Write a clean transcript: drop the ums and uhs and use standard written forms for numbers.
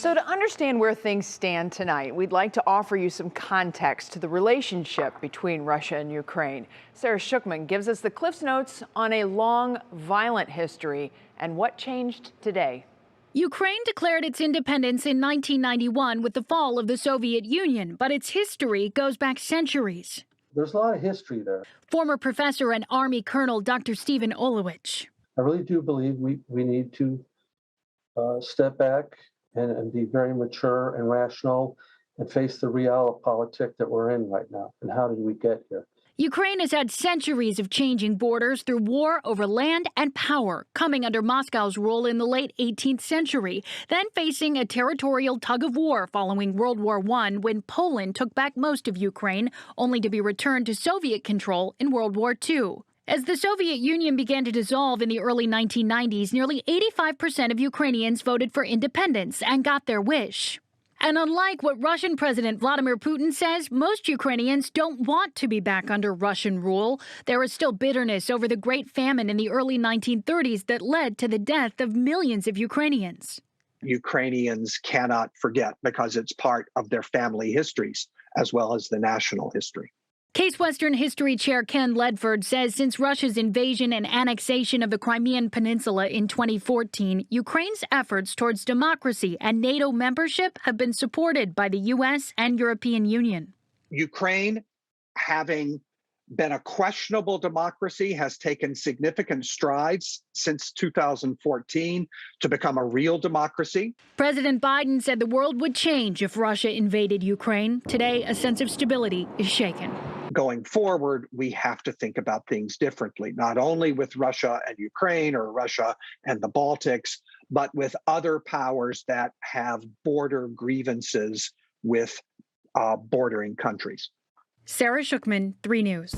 So to understand where things stand tonight, we'd like to offer you some context to the relationship between Russia and Ukraine. Sarah Schuckman gives us the Cliff's Notes on a long, violent history and what changed today. Ukraine declared its independence in 1991 with the fall of the Soviet Union, but its history goes back centuries. There's a lot of history there. Former professor and Army Colonel Dr. Stephen Olewich. I really do believe we need to step back and be very mature and rational and face the realpolitik that we're in right now. And how did we get here? Ukraine has had centuries of changing borders through war over land and power, coming under Moscow's rule in the late 18th century, then facing a territorial tug of war following World War I when Poland took back most of Ukraine, only to be returned to Soviet control in World War II. As the Soviet Union began to dissolve in the early 1990s, nearly 85% of Ukrainians voted for independence and got their wish. And unlike what Russian President Vladimir Putin says, most Ukrainians don't want to be back under Russian rule. There is still bitterness over the Great Famine in the early 1930s that led to the death of millions of Ukrainians. Ukrainians cannot forget because it's part of their family histories as well as the national history. Case Western History Chair Ken Ledford says since Russia's invasion and annexation of the Crimean Peninsula in 2014, Ukraine's efforts towards democracy and NATO membership have been supported by the U.S. and European Union. Ukraine, having been a questionable democracy, has taken significant strides since 2014 to become a real democracy. President Biden said the world would change if Russia invaded Ukraine. Today, a sense of stability is shaken. Going forward, we have to think about things differently, not only with Russia and Ukraine or Russia and the Baltics, but with other powers that have border grievances with bordering countries. Sarah Schuckman, 3 News.